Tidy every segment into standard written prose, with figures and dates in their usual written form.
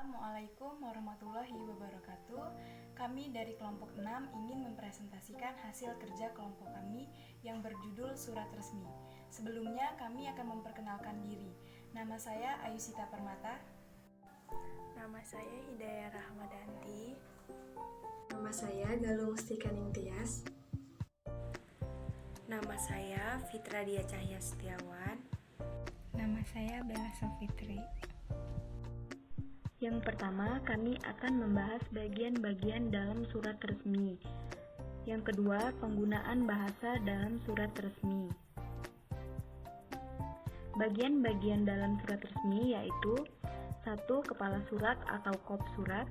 Assalamualaikum warahmatullahi wabarakatuh. Kami dari kelompok 6 ingin mempresentasikan hasil kerja kelompok kami yang berjudul Surat Resmi. Sebelumnya kami akan memperkenalkan diri. Nama saya Ayusita Permata. Nama saya Hidayah Rahmadanti. Nama saya Galung Stikaning Tias. Nama saya Fitra Dia Cahya Setiawan. Nama saya Bella Sofitri. Yang pertama, kami akan membahas bagian-bagian dalam surat resmi. Yang kedua, penggunaan bahasa dalam surat resmi. Bagian-bagian dalam surat resmi yaitu 1. Kepala surat atau kop surat,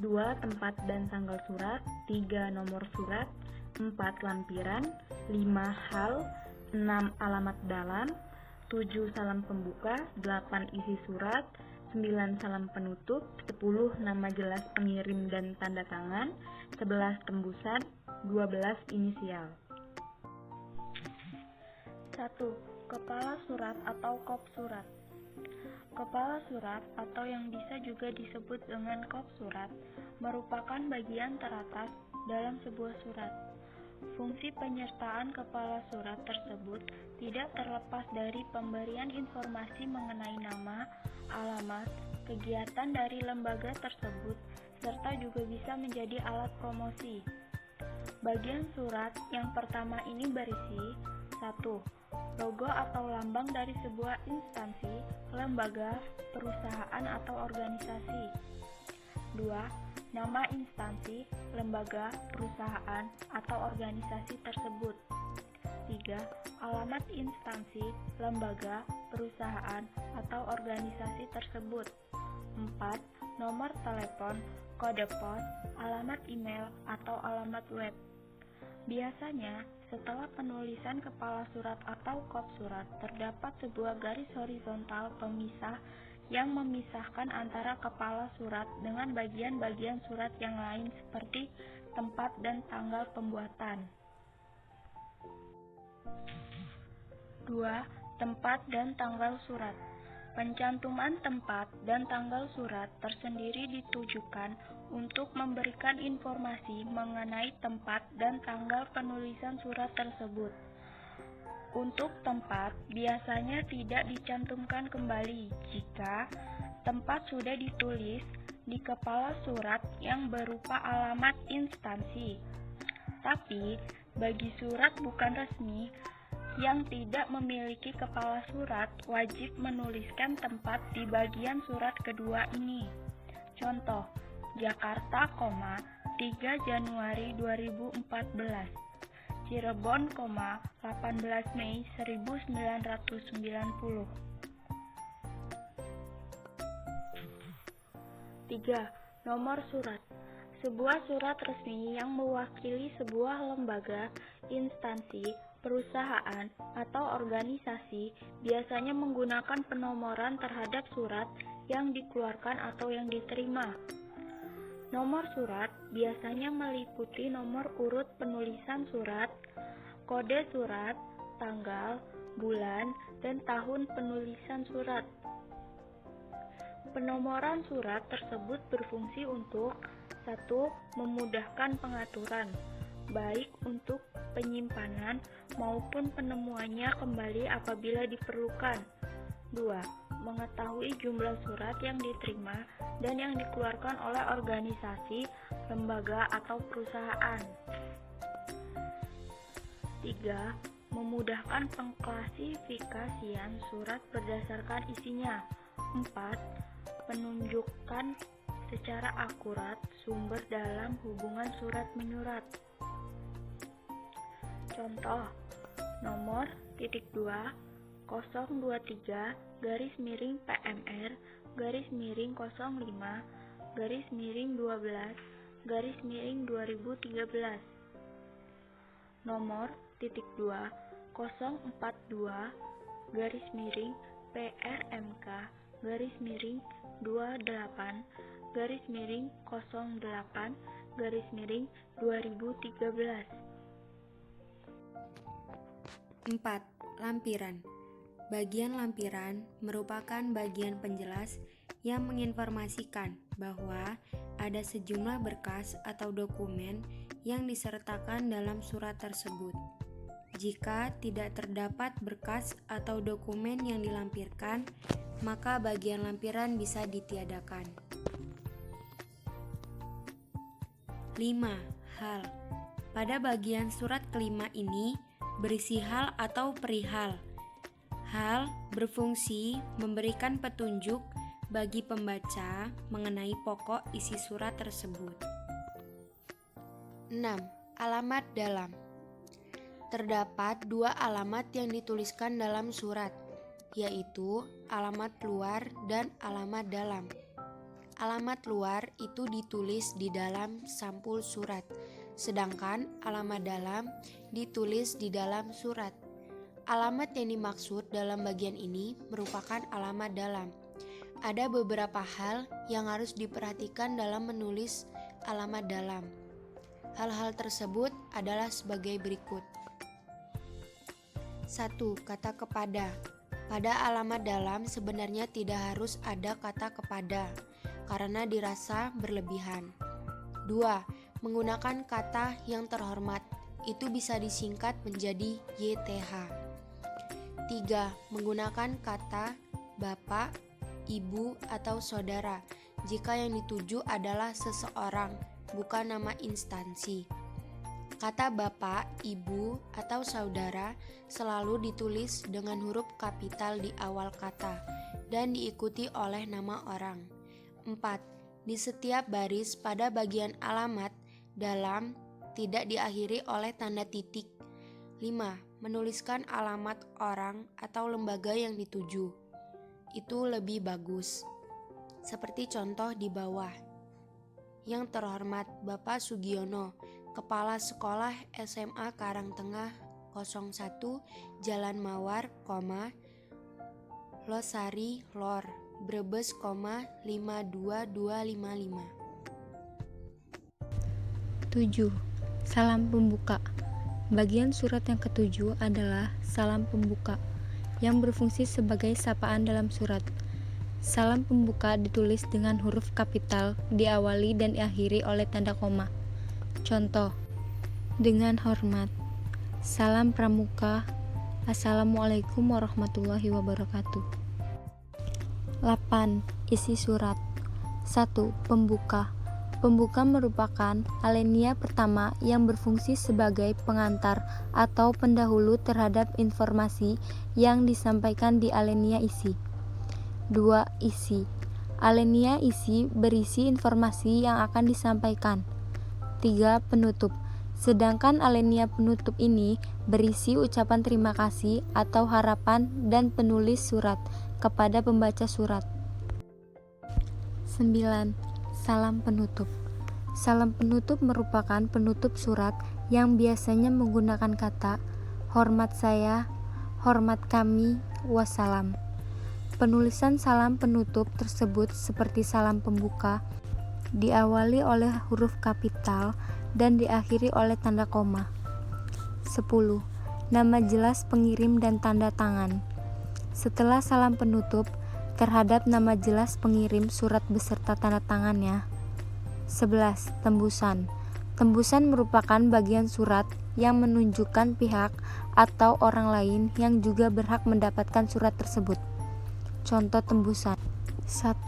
2. Tempat dan tanggal surat, 3. Nomor surat, 4. Lampiran, 5. Hal, 6. Alamat dalam, 7. Salam pembuka, 8. Isi surat, 9. Salam penutup, 10. Nama jelas pengirim dan tanda tangan, 11. Tembusan, 12. Inisial. 1. Kepala surat atau kop surat. Kepala surat atau yang bisa juga disebut dengan kop surat merupakan bagian teratas dalam sebuah surat. Fungsi penyertaan kepala surat tersebut tidak terlepas dari pemberian informasi mengenai nama, alamat, kegiatan dari lembaga tersebut, serta juga bisa menjadi alat promosi. Bagian surat yang pertama ini berisi 1. Logo atau lambang dari sebuah instansi, lembaga, perusahaan atau organisasi. 2. Nama instansi, lembaga, perusahaan, atau organisasi tersebut. 3. Alamat instansi, lembaga, perusahaan, atau organisasi tersebut. 4. Nomor telepon, kode pos, alamat email, atau alamat web. Biasanya, setelah penulisan kepala surat atau kop surat, terdapat sebuah garis horizontal pemisah yang memisahkan antara kepala surat dengan bagian-bagian surat yang lain seperti tempat dan tanggal pembuatan. 2. Tempat dan tanggal surat. Pencantuman tempat dan tanggal surat tersendiri ditujukan untuk memberikan informasi mengenai tempat dan tanggal penulisan surat tersebut. Untuk tempat, biasanya tidak dicantumkan kembali jika tempat sudah ditulis di kepala surat yang berupa alamat instansi. Tapi, bagi surat bukan resmi yang tidak memiliki kepala surat, wajib menuliskan tempat di bagian surat kedua ini. Contoh, Jakarta, 3 Januari 2014. Cirebon, 18 Mei 1990. 3. Nomor surat. Sebuah surat resmi yang mewakili sebuah lembaga, instansi, perusahaan, atau organisasi biasanya menggunakan penomoran terhadap surat yang dikeluarkan atau yang diterima. Nomor surat biasanya meliputi nomor urut penulisan surat, kode surat, tanggal, bulan, dan tahun penulisan surat. Penomoran surat tersebut berfungsi untuk 1. Memudahkan pengaturan, baik untuk penyimpanan maupun penemuannya kembali apabila diperlukan. 2. Mengetahui jumlah surat yang diterima dan yang dikeluarkan oleh organisasi, lembaga, atau perusahaan. 3. Memudahkan pengklasifikasian surat berdasarkan isinya. 4. Menunjukkan secara akurat sumber dalam hubungan surat menyurat. Contoh, nomor _2 023 PMR 05 12 2013. Nomor _2 042 PRMK 28 08 2013. 4. Lampiran. Bagian lampiran merupakan bagian penjelas yang menginformasikan bahwa ada sejumlah berkas atau dokumen yang disertakan dalam surat tersebut. Jika tidak terdapat berkas atau dokumen yang dilampirkan, maka bagian lampiran bisa ditiadakan. 5. Hal. Pada bagian surat kelima ini berisi hal atau perihal. Hal berfungsi memberikan petunjuk bagi pembaca mengenai pokok isi surat tersebut. 6. Alamat dalam. Terdapat dua alamat yang dituliskan dalam surat, yaitu alamat luar dan alamat dalam. Alamat luar itu ditulis di dalam sampul surat, sedangkan alamat dalam ditulis di dalam surat. Alamat yang dimaksud dalam bagian ini merupakan alamat dalam. Ada beberapa hal yang harus diperhatikan dalam menulis alamat dalam. Hal-hal tersebut adalah sebagai berikut. 1. Kata kepada. Pada alamat dalam sebenarnya tidak harus ada kata kepada, karena dirasa berlebihan. 2. Menggunakan kata yang terhormat, itu bisa disingkat menjadi YTH. 3. Menggunakan kata bapak, ibu, atau saudara, jika yang dituju adalah seseorang, bukan nama instansi. Kata bapak, ibu, atau saudara selalu ditulis dengan huruf kapital di awal kata dan diikuti oleh nama orang. 4. Di setiap baris pada bagian alamat dalam tidak diakhiri oleh tanda titik. 5. Menuliskan alamat orang atau lembaga yang dituju. Itu lebih bagus. Seperti contoh di bawah. Yang terhormat Bapak Sugiono, Kepala Sekolah SMA Karangtengah 01 Jalan Mawar, Losari, Lor, Brebes, 52255. 7. Salam pembuka. Bagian surat yang ketujuh adalah salam pembuka, yang berfungsi sebagai sapaan dalam surat. Salam pembuka ditulis dengan huruf kapital, diawali dan diakhiri oleh tanda koma. Contoh, dengan hormat, salam pramuka, Assalamualaikum warahmatullahi wabarakatuh. 8. Isi surat. 1. Pembuka. Pembuka merupakan alinea pertama yang berfungsi sebagai pengantar atau pendahulu terhadap informasi yang disampaikan di alinea isi. 2. Isi. Alinea isi berisi informasi yang akan disampaikan. 3. Penutup. Sedangkan alinea penutup ini berisi ucapan terima kasih atau harapan dan penulis surat kepada pembaca surat. 9. Salam penutup. Salam penutup merupakan penutup surat yang biasanya menggunakan kata hormat saya, hormat kami, wassalam. Penulisan salam penutup tersebut seperti salam pembuka, diawali oleh huruf kapital dan diakhiri oleh tanda koma. 10. Nama jelas pengirim dan tanda tangan. Setelah salam penutup, terhadap nama jelas pengirim surat beserta tanda tangannya. 11. Tembusan. Tembusan merupakan bagian surat yang menunjukkan pihak atau orang lain yang juga berhak mendapatkan surat tersebut. Contoh tembusan. 1.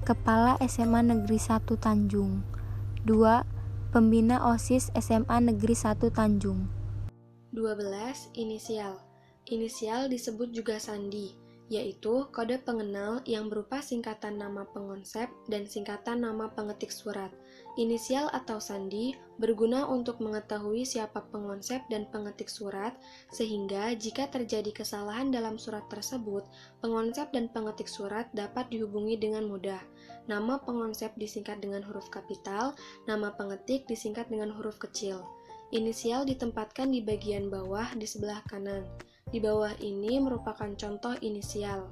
Kepala SMA Negeri 1 Tanjung. 2. Pembina OSIS SMA Negeri 1 Tanjung. 12. Inisial. Inisial disebut juga sandi, yaitu kode pengenal yang berupa singkatan nama pengonsep dan singkatan nama pengetik surat. Inisial atau sandi berguna untuk mengetahui siapa pengonsep dan pengetik surat, sehingga jika terjadi kesalahan dalam surat tersebut, pengonsep dan pengetik surat dapat dihubungi dengan mudah. Nama pengonsep disingkat dengan huruf kapital, nama pengetik disingkat dengan huruf kecil. Inisial ditempatkan di bagian bawah di sebelah kanan. Di bawah ini merupakan contoh inisial.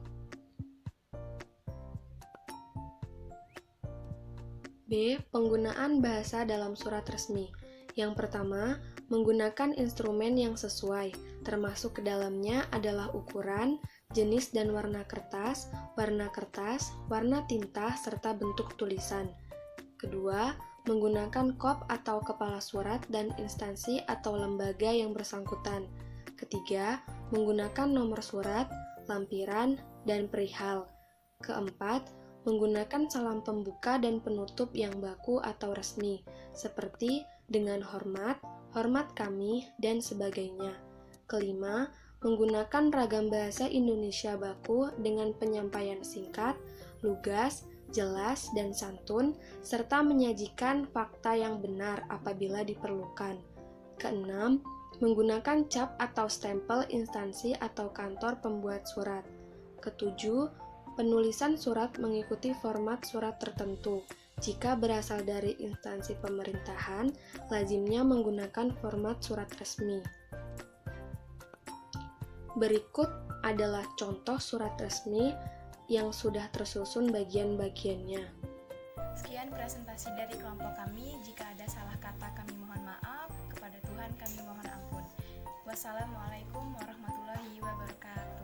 B. Penggunaan bahasa dalam surat resmi. Yang pertama, menggunakan instrumen yang sesuai, termasuk ke dalamnya adalah ukuran, jenis dan warna kertas, warna tinta, serta bentuk tulisan. Kedua, menggunakan kop atau kepala surat dan instansi atau lembaga yang bersangkutan. Ketiga, menggunakan nomor surat, lampiran, dan perihal. Keempat, menggunakan salam pembuka dan penutup yang baku atau resmi, seperti dengan hormat, hormat kami, dan sebagainya. Kelima, menggunakan ragam bahasa Indonesia baku dengan penyampaian singkat, lugas, jelas, dan santun, serta menyajikan fakta yang benar apabila diperlukan. Keenam, menggunakan cap atau stempel instansi atau kantor pembuat surat. Ketujuh, penulisan surat mengikuti format surat tertentu. Jika berasal dari instansi pemerintahan, lazimnya menggunakan format surat resmi. Berikut adalah contoh surat resmi yang sudah tersusun bagian-bagiannya. Sekian presentasi dari kelompok kami. Jika ada salah kata kami mohon maaf, kepada Tuhan kami mohon ampun. Wassalamualaikum warahmatullahi wabarakatuh.